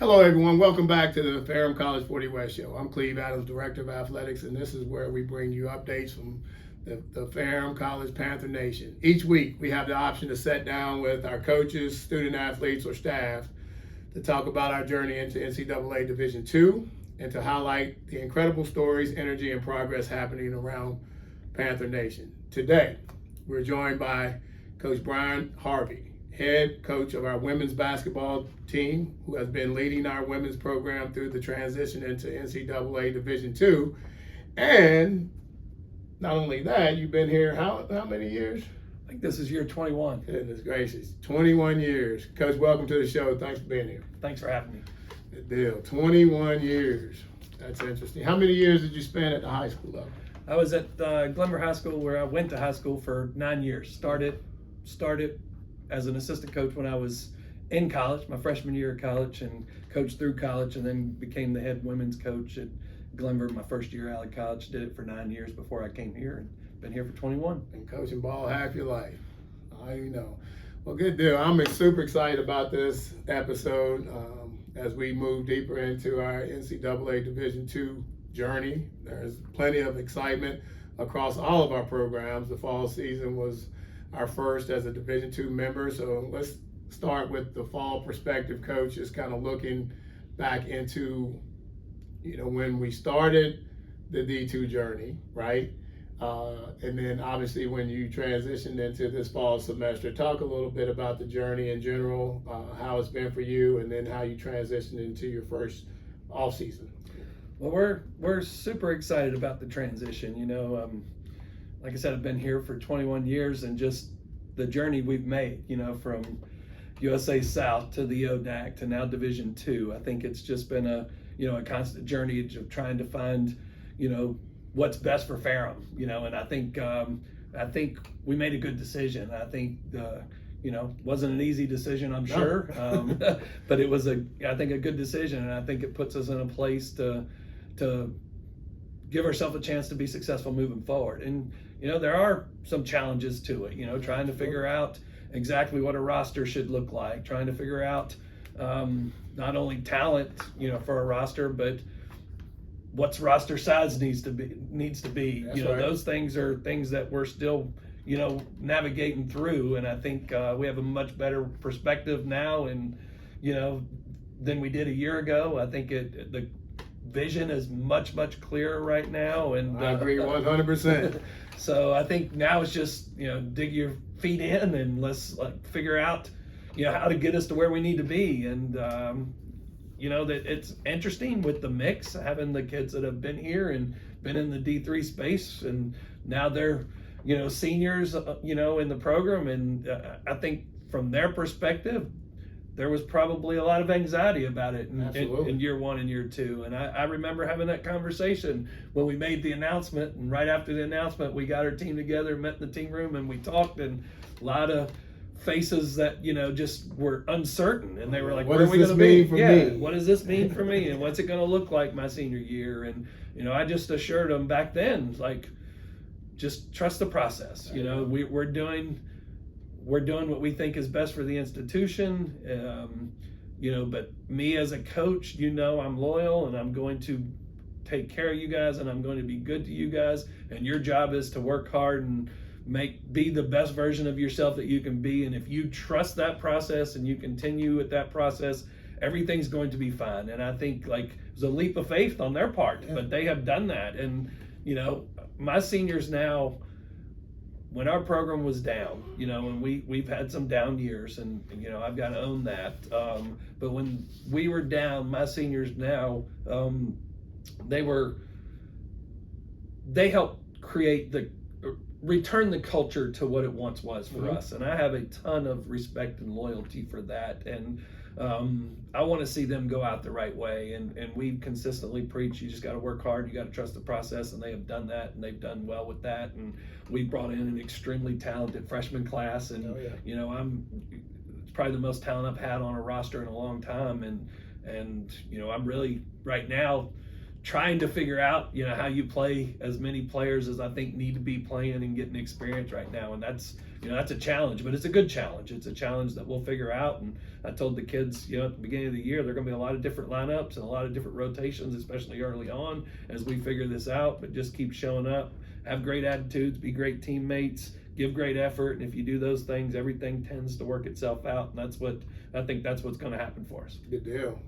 Hello, everyone. Welcome back to the Ferrum College 40 West Show. I'm Cleive Adams, Director of Athletics, and this is where we bring you updates from the Ferrum College Panther Nation. Each week, we have the option to sit down with our coaches, student athletes, or staff to talk about our journey into NCAA Division II and to highlight the incredible stories, energy, and progress happening around Panther Nation. Today, we're joined by Coach Bryan Harvey, head coach of our women's basketball team, who has been leading our women's program through the transition into NCAA Division II. And not only that, you've been here how many years? I think this is year 21. Goodness gracious, 21 years. Coach, welcome to the show. Thanks for being here. Thanks for having me. Good deal. 21 years. That's interesting. How many years did you spend at the high school level? I was at Glenver High School, where I went to high school for 9 years. Started as an assistant coach when I was in college, my freshman year of college, and coached through college, and then became the head women's coach at Glenver my first year out of college. Did it for 9 years before I came here, and been here for 21. Been coaching ball half your life. You know. Well, good deal. I'm super excited about this episode as we move deeper into our NCAA Division II journey. There's plenty of excitement across all of our programs. The fall season was our first as a Division II member. So let's start with the fall perspective, Coach, just kind of looking back into, when we started the D2 journey, right? And then obviously when you transitioned into this fall semester, talk a little bit about the journey in general, how it's been for you, and then how you transitioned into your first off season. Well, we're super excited about the transition. Like I said, I've been here for 21 years, and just the journey we've made, from USA South to the ODAC to now Division II. I think it's just been a constant journey of trying to find, what's best for Ferrum, and I think we made a good decision. I think, wasn't an easy decision, I'm sure, but it was I think a good decision, and I think it puts us in a place to give ourselves a chance to be successful moving forward. And there are some challenges to it, trying to figure out exactly what a roster should look like, trying to figure out not only talent, for a roster, but what's roster size needs to be. That's right. Those things are things that we're still, navigating through. And I think we have a much better perspective now, and, than we did a year ago. I think the vision is much clearer right now, and I agree 100%. So I think now it's just dig your feet in and let's figure out how to get us to where we need to be. And that it's interesting with the mix, having the kids that have been here and been in the D3 space, and now they're seniors in the program. And I think from their perspective, there was probably a lot of anxiety about it in year one and year two. And I remember having that conversation when we made the announcement, and right after the announcement, we got our team together, met in the team room, and we talked, and a lot of faces that, just were uncertain. And they were like, what where are we going to be? Me? What does this mean for me? And what's it going to look like my senior year? And, I just assured them back then, just trust the process. We're doing what we think is best for the institution, but me as a coach, I'm loyal, and I'm going to take care of you guys, and I'm going to be good to you guys, and your job is to work hard and be the best version of yourself that you can be. And if you trust that process and you continue with that process, everything's going to be fine. And I think it was a leap of faith on their part, but they have done that. And my seniors now, when our program was down, and we've had some down years, and I've got to own that. But when we were down, my seniors now, they helped return the culture to what it once was for us. And I have a ton of respect and loyalty for that. And I want to see them go out the right way. And we consistently preach, you just got to work hard, you got to trust the process, and they have done that, and they've done well with that. And we brought in an extremely talented freshman class, and it's probably the most talent I've had on a roster in a long time. And I'm really right now trying to figure out, how you play as many players as I think need to be playing and getting experience right now. And that's a challenge, but it's a good challenge. It's a challenge that we'll figure out. And I told the kids, at the beginning of the year, there are going to be a lot of different lineups and a lot of different rotations, especially early on as we figure this out, but just keep showing up, have great attitudes, be great teammates, give great effort. And if you do those things, everything tends to work itself out. And that's what's going to happen for us. Good deal.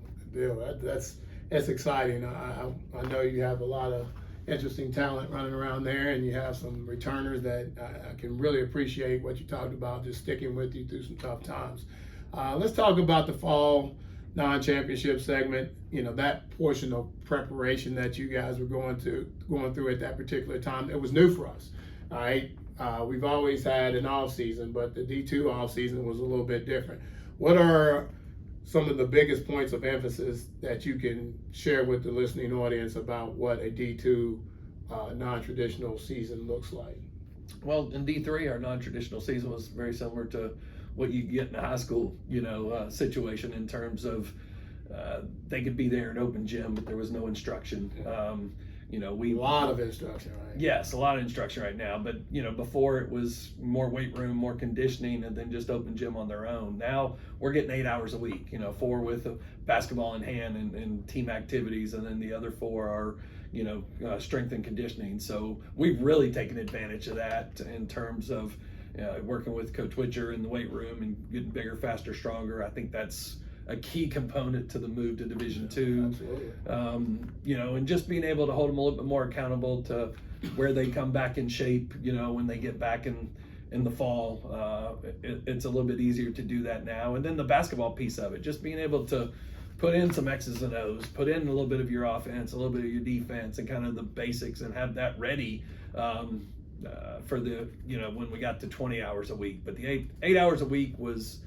That's exciting. I know you have a lot of interesting talent running around there, and you have some returners that I can really appreciate what you talked about, just sticking with you through some tough times. Let's talk about the fall non-championship segment. That portion of preparation that you guys were going through at that particular time. It was new for us. All right. We've always had an off season, but the D2 off season was a little bit different. What are some of the biggest points of emphasis that you can share with the listening audience about what a D2 non-traditional season looks like? Well, in D3, our non-traditional season was very similar to what you get in a high school, situation in terms of they could be there in open gym, but there was no instruction. A lot of instruction, right? Yes, a lot of instruction right now. But, before it was more weight room, more conditioning, and then just open gym on their own. Now we're getting 8 hours a week, 4 with basketball in hand and team activities. And then the other 4 are, strength and conditioning. So we've really taken advantage of that in terms of working with Coach Witcher in the weight room and getting bigger, faster, stronger. I think that's a key component to the move to Division II. And just being able to hold them a little bit more accountable to where they come back in shape, when they get back in the fall. It's a little bit easier to do that now. And then the basketball piece of it, just being able to put in some X's and O's, put in a little bit of your offense, a little bit of your defense, and kind of the basics, and have that ready for the, when we got to 20 hours a week. But the 8 hours a week was,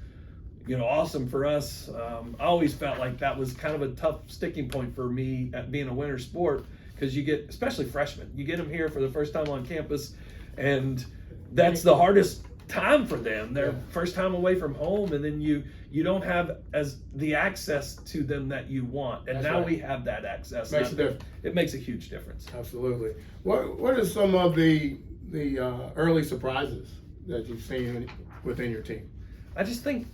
awesome for us. I always felt like that was kind of a tough sticking point for me at being a winter sport, because you get, especially freshmen, you get them here for the first time on campus, and that's the hardest time for them. Their first time away from home, and then you don't have as the access to them that you want. And now we have that access. Makes a difference. It makes a huge difference. Absolutely. What are some of the early surprises that you've seen within your team? I just think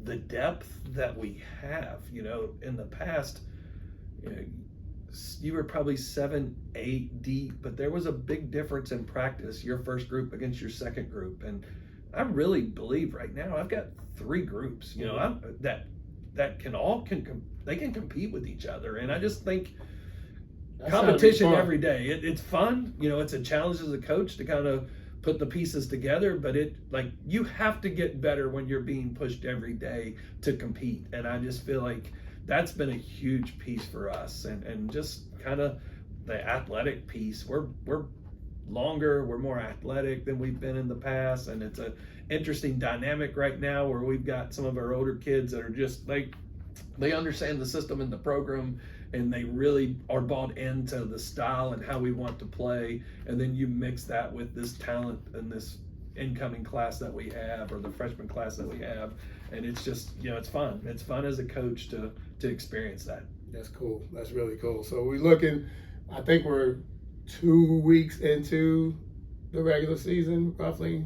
the depth that we have, in the past, you were probably 7, 8 deep, but there was a big difference in practice, your first group against your second group. And I really believe right now I've got 3 groups, that can compete with each other. And I just think competition every day. It's fun. It's a challenge as a coach to kind of put the pieces together, but you have to get better when you're being pushed every day to compete. And I just feel like that's been a huge piece for us, and just kind of the athletic piece. We're longer, we're more athletic than we've been in the past, and it's an interesting dynamic right now where we've got some of our older kids that are just they understand the system and the program, and they really are bought into the style and how we want to play. And then you mix that with this talent and this incoming class that we have, or the freshman class that we have, and it's just, it's fun. It's fun as a coach to experience that. That's cool. That's really cool. So I think we're 2 weeks into the regular season, roughly.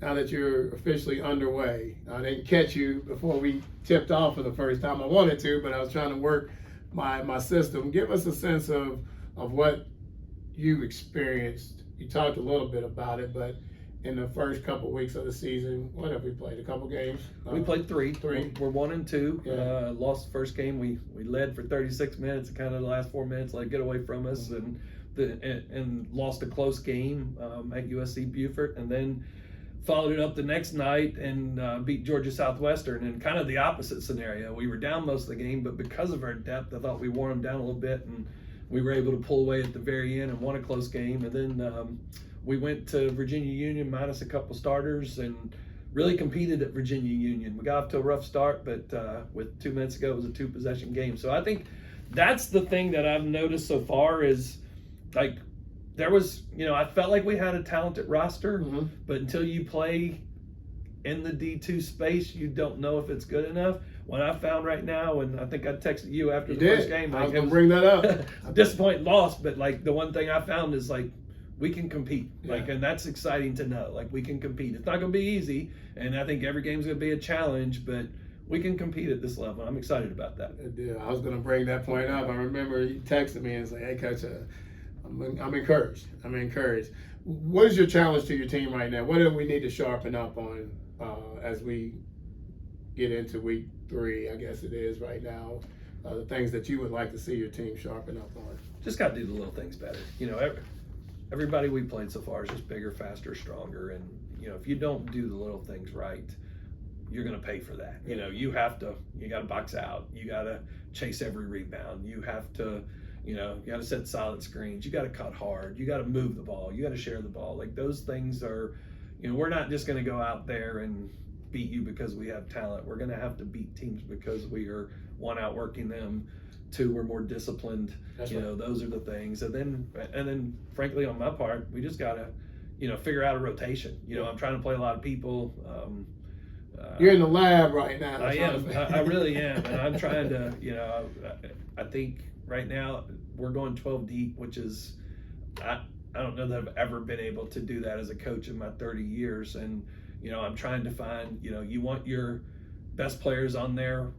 Now that you're officially underway. I didn't catch you before we tipped off for the first time. I wanted to, but I was trying to work my system. Give us a sense of what you experienced. You talked a little bit about it, but in the first couple weeks of the season, what have we played? A couple games? We played 3. 3. We're 1-2. Yeah. Lost the first game. We led for 36 minutes, and kind of the last 4 minutes let it get away from us, and lost a close game at USC Beaufort, and then followed it up the next night and beat Georgia Southwestern in kind of the opposite scenario. We were down most of the game, but because of our depth, I thought we wore them down a little bit, and we were able to pull away at the very end and won a close game. And then we went to Virginia Union minus a couple starters and really competed at Virginia Union. We got off to a rough start, but with 2 minutes ago, it was a 2-possession game. So I think that's the thing that I've noticed so far is, there was, I felt like we had a talented roster, but until you play in the D2 space, you don't know if it's good enough. What I found right now, and I think I texted you after the first game, I was like, gonna bring that up. disappointing loss, but like the one thing I found is like we can compete, like, Yeah. and that's exciting to know. Like we can compete. It's not gonna be easy, and I think every game's gonna be a challenge, but we can compete at this level. I'm excited about that. Yeah, I was gonna bring that point up. I remember you texted me and said, "Hey, Coach, I'm encouraged. I'm encouraged." What is your challenge to your team right now? What do we need to sharpen up on as we get into week 3? I guess it is right now. The things that you would like to see your team sharpen up on. Just got to do the little things better. You know, everybody we played so far is just bigger, faster, stronger, and you know, if you don't do the little things right, you're going to pay for that. You know, you got to box out. You got to chase every rebound. You have to, you got to set solid screens. You got to cut hard. You got to move the ball. You got to share the ball. Like those things are, we're not just going to go out there and beat you because we have talent. We're going to have to beat teams because we are, one, outworking them. 2, we're more disciplined. That's right. Those are the things. And then frankly, on my part, we just got to, figure out a rotation. I'm trying to play a lot of people. You're in the lab right now. I am. I really am, and I'm trying to. I think right now we're going 12 deep, which is I don't know that I've ever been able to do that as a coach in my 30 years, and I'm trying to find. You want your best players on there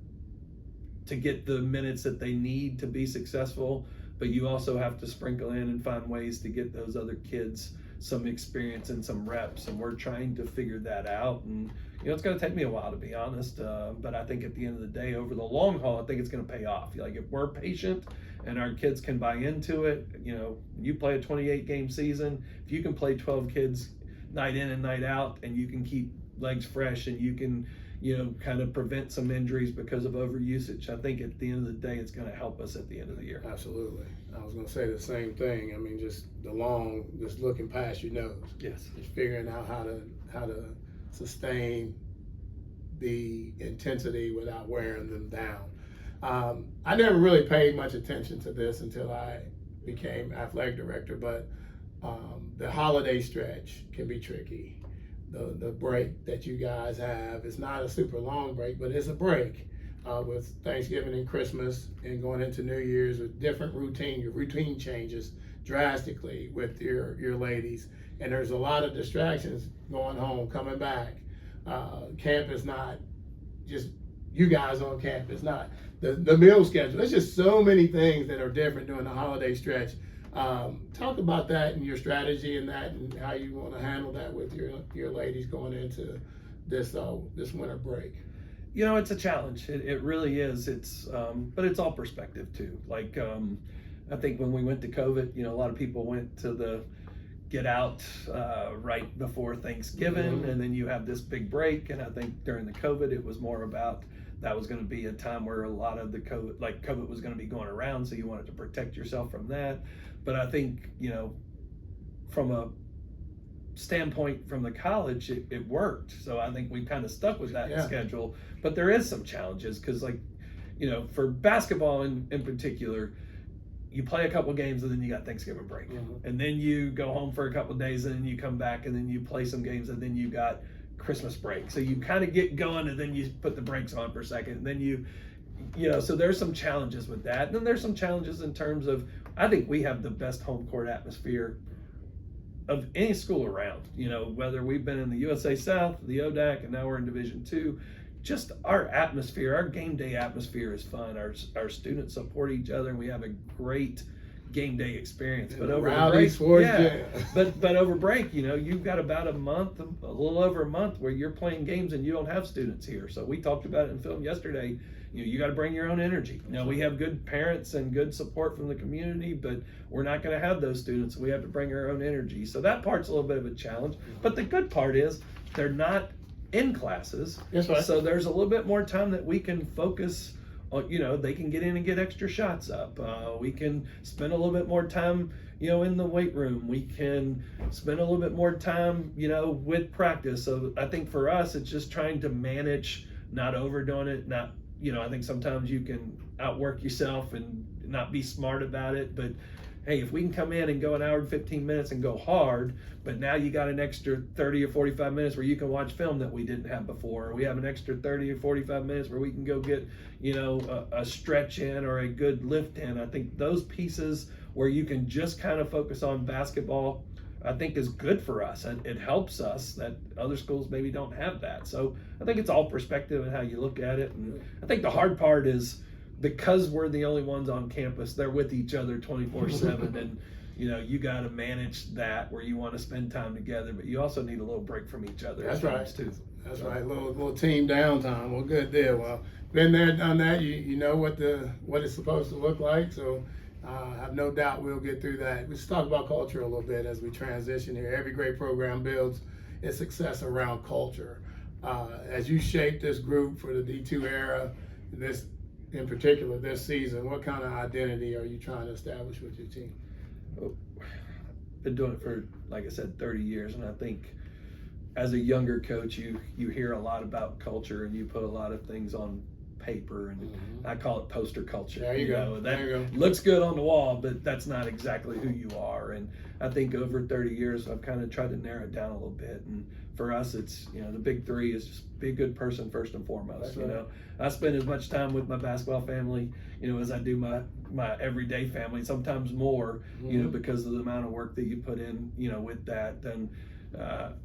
to get the minutes that they need to be successful, but you also have to sprinkle in and find ways to get those other kids some experience and some reps, and we're trying to figure that out. And it's going to take me a while, to be honest, but I think at the end of the day, over the long haul, I think it's going to pay off. Like if we're patient and our kids can buy into it, you play a 28 game season, if you can play 12 kids night in and night out, and you can keep legs fresh, and you can kind of prevent some injuries because of overusage, I think at the end of the day, it's going to help us at the end of the year. Absolutely. I was going to say the same thing. I mean, just looking past your nose. Yes. Just figuring out how to sustain the intensity without wearing them down. I never really paid much attention to this until I became athletic director, but the holiday stretch can be tricky. The break that you guys have is not a super long break, but it's a break with Thanksgiving and Christmas and going into New Year's with different routine. Your routine changes drastically with your ladies, and there's a lot of distractions going home, coming back. Camp is not just you guys on camp. It's not the meal schedule. There's just so many things that are different during the holiday stretch. Talk about that and your strategy and that, and how you want to handle that with your ladies going into this winter break. It's a challenge. It really is. But it's all perspective too. Like I think when we went to COVID, a lot of people went to the get out right before Thanksgiving, and then you have this big break. And I think during the COVID, it was more about that was going to be a time where a lot of the COVID was going to be going around, so you wanted to protect yourself from that. But I think, from a standpoint from the college, it worked. So I think we kind of stuck with that schedule. But there is some challenges because, for basketball in particular, you play a couple games and then you got Thanksgiving break. Mm-hmm. And then you go home for a couple of days and then you come back and then you play some games and then you got Christmas break. So you kind of get going and then you put the brakes on for a second. And then so there's some challenges with that. And then there's some challenges in terms of, I think we have the best home court atmosphere of any school around, whether we've been in the USA South, the ODAC, and now we're in Division II. Just our atmosphere, our game day atmosphere is fun. Our students support each other, and we have a great game day experience. But over break, but over break, you've got about a little over a month where you're playing games and you don't have students here. So we talked about it in film yesterday. You got to bring your own energy. We have good parents and good support from the community, but we're not going to have those students. We have to bring our own energy. So that part's a little bit of a challenge. But the good part is they're not in classes. That's right. So there's a little bit more time that we can focus on, they can get in and get extra shots up. We can spend a little bit more time, in the weight room. We can spend a little bit more time, with practice. So I think for us, it's just trying to manage, not overdoing it, I think sometimes you can outwork yourself and not be smart about it, but hey, if we can come in and go an hour and 15 minutes and go hard, but now you got an extra 30 or 45 minutes where you can watch film that we didn't have before. Or we have an extra 30 or 45 minutes where we can go get, a stretch in or a good lift in. I think those pieces where you can just kind of focus on basketball, I think is good for us, and it helps us that other schools maybe don't have that. So I think it's all perspective and how you look at it. And I think the hard part is, because we're the only ones on campus, they're with each other 24/7, and you got to manage that where you want to spend time together, but you also need a little break from each other. That's right. Too. That's right. Little team downtime. Well, good deal. Well, been there, done that. You know what it's supposed to look like. So I have no doubt we'll get through that. Let's talk about culture a little bit as we transition here. Every great program builds its success around culture. As you shape this group for the D2 era, in particular this season, what kind of identity are you trying to establish with your team? Been doing it for, like I said, 30 years, and I think as a younger coach, you hear a lot about culture, and you put a lot of things on paper, and I call it poster culture. There you go. That there you go. Looks good on the wall, but that's not exactly who you are. And I think over 30 years, I've kind of tried to narrow it down a little bit. And for us, it's, the big three is just be a good person first and foremost. That's right. I spend as much time with my basketball family, as I do my everyday family, sometimes more, because of the amount of work that you put in, with that. And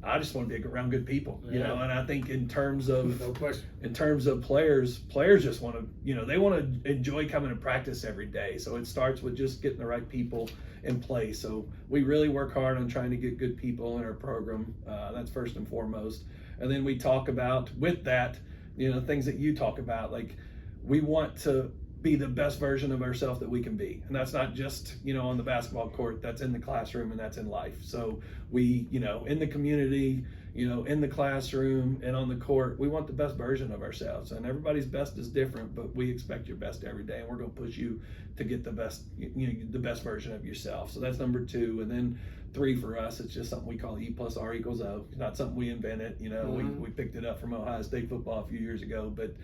I just want to be around good people, and I think in terms of no question. In terms of players just want to, they want to enjoy coming to practice every day. So it starts with just getting the right people in place. So we really work hard on trying to get good people in our program. That's first and foremost. And then we talk about, with that, things that you talk about, like we want to be the best version of ourselves that we can be. And that's not just, on the basketball court, that's in the classroom and that's in life. So we, in the community, in the classroom and on the court, we want the best version of ourselves. And everybody's best is different, but we expect your best every day. And we're going to push you to get the best, the best version of yourself. So that's number 2. And then 3 for us, it's just something we call E+R=O. It's not something we invented. We picked it up from Ohio State football a few years ago, but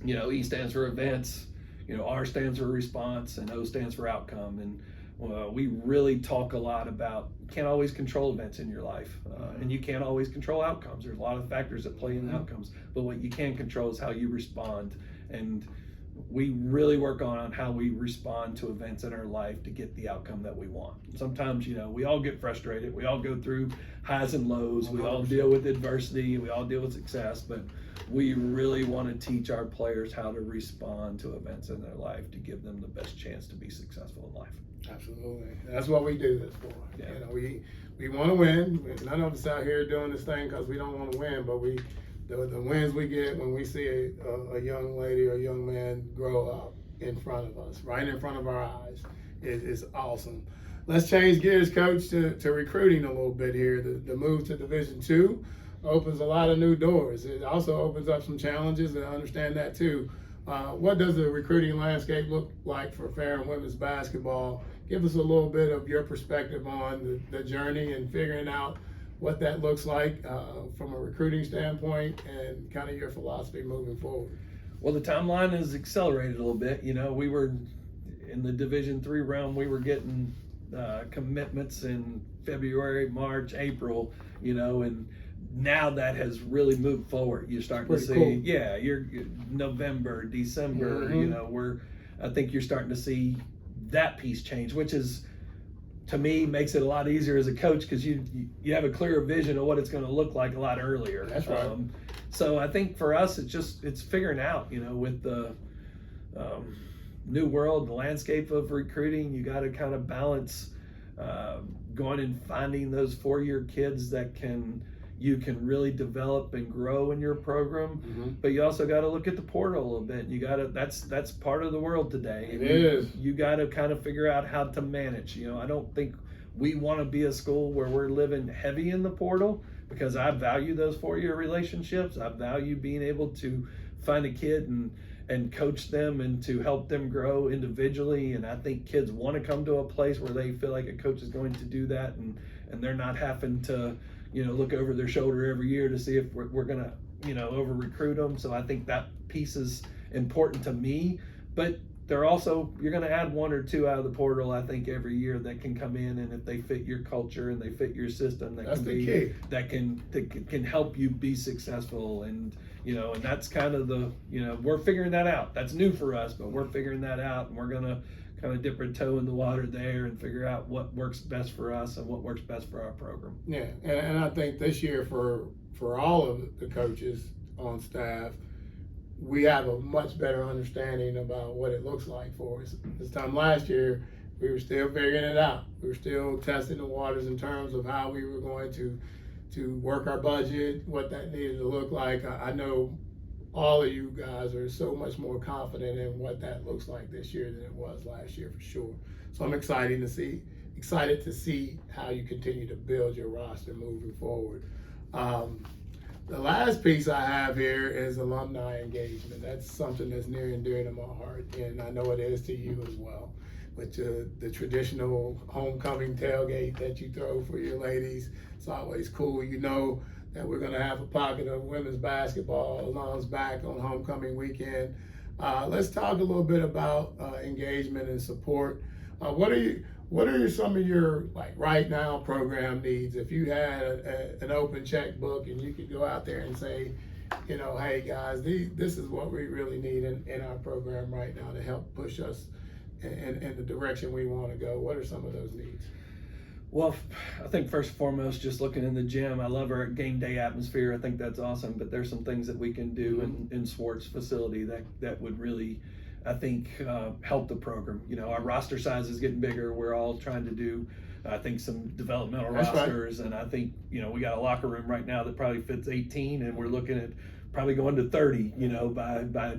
E stands for events, R stands for response, and O stands for outcome. And we really talk a lot about, you can't always control events in your life, and you can't always control outcomes. There's a lot of factors that play in outcomes, but what you can control is how you respond. And we really work on how we respond to events in our life to get the outcome that we want. Sometimes, we all get frustrated. We all go through highs and lows. We all deal with adversity. We all deal with success, but we really want to teach our players how to respond to events in their life to give them the best chance to be successful in life. Absolutely. That's what we do this for. Yeah. We want to win. None of us out here doing this thing because we don't want to win, but the wins we get when we see a young lady or a young man grow up in front of us, right in front of our eyes, is awesome. Let's change gears, Coach, to recruiting a little bit here. The move to Division II opens a lot of new doors. It also opens up some challenges, and I understand that too. What does the recruiting landscape look like for Ferrum women's basketball? Give us a little bit of your perspective on the journey and figuring out what that looks like from a recruiting standpoint and kind of your philosophy moving forward. Well, the timeline has accelerated a little bit. We were in the Division III realm. We were getting commitments in February, March, April, and now that has really moved forward. You're starting to see, cool. you're November, December, I think you're starting to see that piece change, which is, to me, makes it a lot easier as a coach because you have a clearer vision of what it's going to look like a lot earlier. That's right. So I think for us, it's figuring out, with the new world, the landscape of recruiting, you got to kind of balance going and finding those 4-year kids that you can really develop and grow in your program, but you also got to look at the portal a little bit. You got to, that's part of the world today. It is. You got to kind of figure out how to manage. I don't think we want to be a school where we're living heavy in the portal, because I value those 4-year relationships. I value being able to find a kid and coach them and to help them grow individually. And I think kids want to come to a place where they feel like a coach is going to do that, and they're not having to look over their shoulder every year to see if we're gonna over recruit them. So I think that piece is important to me. But they're also, you're going to add one or two out of the portal, I think, every year that can come in, and if they fit your culture and they fit your system, That's the key. that can help you be successful. And and that's kind of the we're figuring that out. That's new for us, but we're figuring that out, and we're gonna kind of dip our toe in the water there and figure out what works best for us and what works best for our program. Yeah, and I think this year for all of the coaches on staff, we have a much better understanding about what it looks like for us. This time last year, we were still figuring it out. We were still testing the waters in terms of how we were going to work our budget, what that needed to look like. I know all of you guys are so much more confident in what that looks like this year than it was last year, for sure. So I'm excited to see how you continue to build your roster moving forward. The last piece I have here is alumni engagement. That's something that's near and dear to my heart, and I know it is to you as well. But the traditional homecoming tailgate that you throw for your ladies, it's always cool. That we're gonna have a pocket of women's basketball alums back on homecoming weekend. Let's talk a little bit about engagement and support. What are some of your right now program needs? If you had an open checkbook and you could go out there and say, hey guys, this is what we really need in our program right now to help push us in the direction we want to go. What are some of those needs? Well, I think first and foremost, just looking in the gym, I love our game day atmosphere. I think that's awesome, but there's some things that we can do in sports facility that would really, I think, help the program. Our roster size is getting bigger. We're all trying to do, I think, some developmental rosters, right. And I think, we got a locker room right now that probably fits 18, and we're looking at probably going to 30, by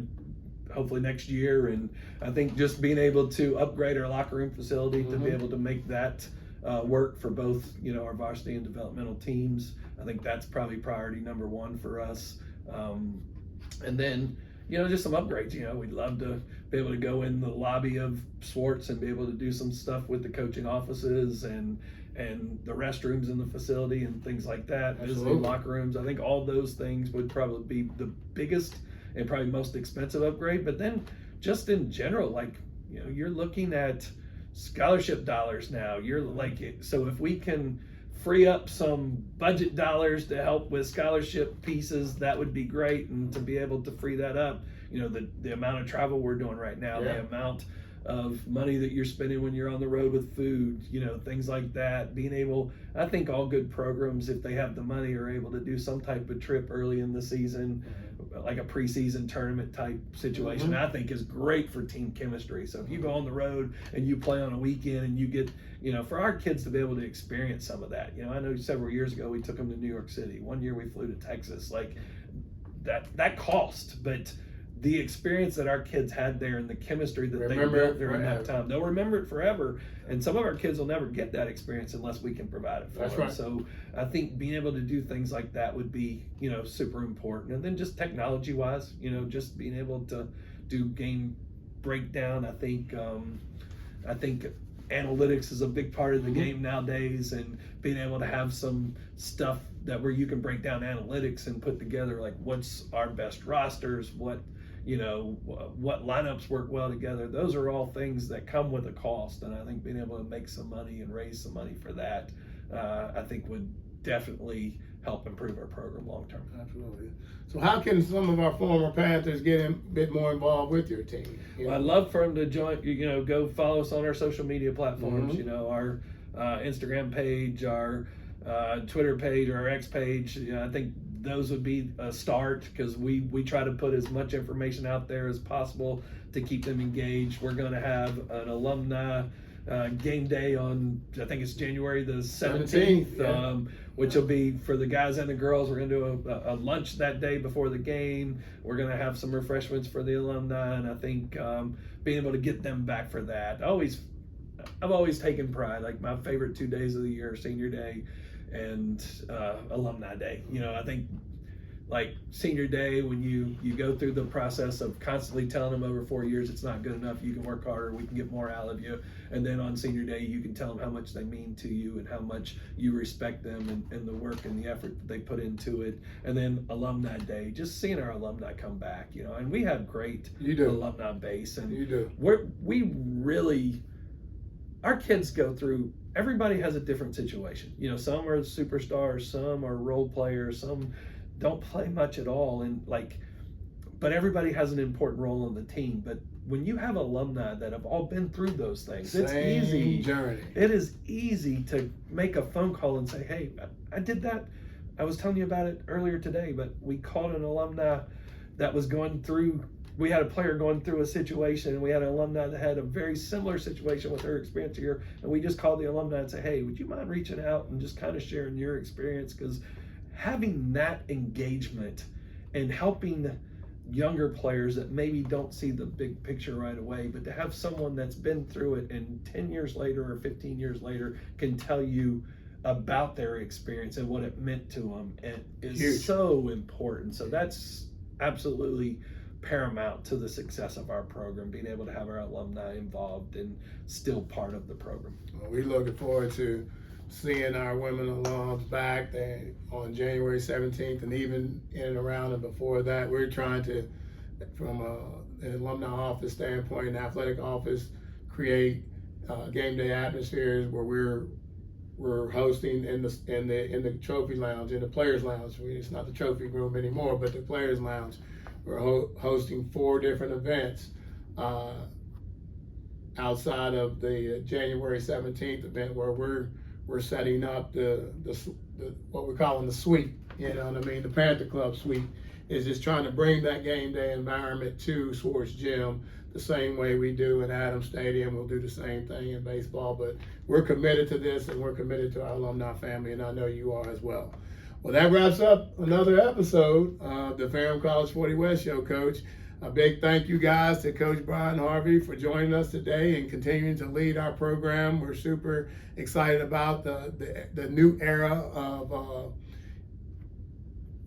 hopefully next year. And I think just being able to upgrade our locker room facility to be able to make that work for both, our varsity and developmental teams. I think that's probably priority number one for us. And then, just some upgrades. We'd love to be able to go in the lobby of sports and be able to do some stuff with the coaching offices and the restrooms in the facility and things like that. Visiting locker rooms. I think all those things would probably be the biggest and probably most expensive upgrade. But then just in general, you're looking at scholarship dollars now. So if we can free up some budget dollars to help with scholarship pieces, that would be great. And to be able to free that up, the amount of travel we're doing right now, the amount of money that you're spending when you're on the road with food, things like that, being able, I think all good programs, if they have the money, are able to do some type of trip early in the season, like a preseason tournament type situation. I think is great for team chemistry. So if you go on the road and you play on a weekend and you get, for our kids to be able to experience some of that. I know several years ago we took them to New York City. One year we flew to Texas. That cost, but the experience that our kids had there and the chemistry that they built during that time, they'll remember it forever. And some of our kids will never get that experience unless we can provide it for them. Right. So I think being able to do things like that would be, super important. And then just technology wise, just being able to do game breakdown. I think analytics is a big part of the game nowadays, and being able to have some stuff where you can break down analytics and put together what's our best rosters, what lineups work well together. Those are all things that come with a cost, and I think being able to make some money and raise some money for that, I think would definitely help improve our program long term. Absolutely. So how can some of our former Panthers get a bit more involved with your team? Well, I'd love for them to join, go follow us on our social media platforms, our Instagram page, our Twitter page, or our X page. I think those would be a start, because we try to put as much information out there as possible to keep them engaged. We're going to have an alumni game day on, I think it's January the 17th, which will be for the guys and the girls. We're going to do a lunch that day before the game. We're going to have some refreshments for the alumni, and I think being able to get them back for that. I've always taken pride. My favorite 2 days of the year, senior day and alumni day. I think like senior day, when you go through the process of constantly telling them over 4 years it's not good enough, you can work harder, we can get more out of you. And then on senior day, you can tell them how much they mean to you and how much you respect them and the work and the effort that they put into it. And then alumni day, just seeing our alumni come back, you know, and we have great alumni base. And we really, our kids go through, everybody has a different situation. You know, some are superstars, some are role players, some don't play much at all, and but everybody has an important role on the team. But when you have alumni that have all been through those things, it's easy. Journey. It is easy to make a phone call and say, hey, I did that. I was telling you about it earlier today, but we called an alumni that was going through, we had a player going through a situation, and we had an alumni that had a very similar situation with her experience here, and we just called the alumni and said, hey, would you mind reaching out and just kind of sharing your experience? Because having that engagement and helping younger players that maybe don't see the big picture right away, but to have someone that's been through it and 10 years later or 15 years later can tell you about their experience and what it meant to them, it is huge. So important. So that's absolutely paramount to the success of our program, being able to have our alumni involved and still part of the program. Well, we're looking forward to seeing our women alums back on January 17th, and even in and around and before that. We're trying to, from an alumni office standpoint, an athletic office, create game day atmospheres where we're hosting in the trophy lounge, in the players lounge. It's not the trophy room anymore, but the players lounge. We're hosting 4 different events outside of the January 17th event, where we're setting up the what we're calling the suite. You know what I mean? The Panther Club suite is just trying to bring that game day environment to Swartz Gym the same way we do in Adams Stadium. We'll do the same thing in baseball, but we're committed to this, and we're committed to our alumni family, and I know you are as well. Well, that wraps up another episode of the Ferrum College 40 West Show, Coach. A big thank you, guys, to Coach Bryan Harvey for joining us today and continuing to lead our program. We're super excited about the new era of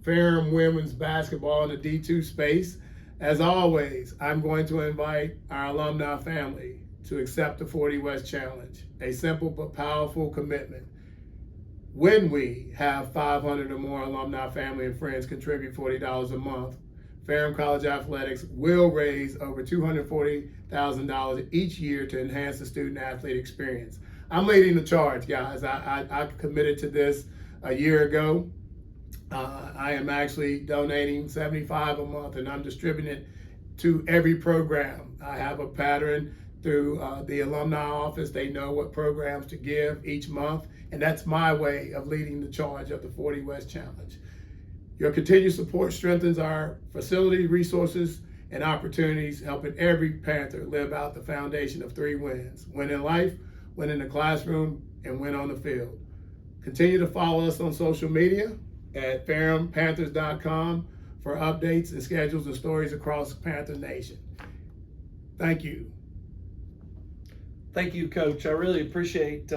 Ferrum women's basketball in the D2 space. As always, I'm going to invite our alumni family to accept the 40 West Challenge, a simple but powerful commitment. When we have 500 or more alumni family and friends contribute $40 a month, Ferrum College Athletics will raise over $240,000 each year to enhance the student-athlete experience. I'm leading the charge, guys. I committed to this a year ago. I am actually donating $75 a month, and I'm distributing it to every program. I have a pattern through the alumni office. They know what programs to give each month, and that's my way of leading the charge of the 40 West Challenge. Your continued support strengthens our facility, resources, and opportunities, helping every Panther live out the foundation of 3 wins: win in life, win in the classroom, and win on the field. Continue to follow us on social media at ferrumpanthers.com for updates and schedules and stories across Panther Nation. Thank you. Thank you, Coach. I really appreciate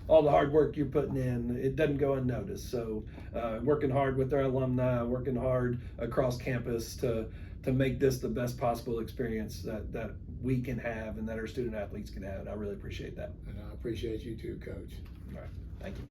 all the hard work you're putting in. It doesn't go unnoticed. So working hard with our alumni, working hard across campus to make this the best possible experience that we can have and that our student athletes can have. And I really appreciate that. And I appreciate you too, Coach. All right. Thank you.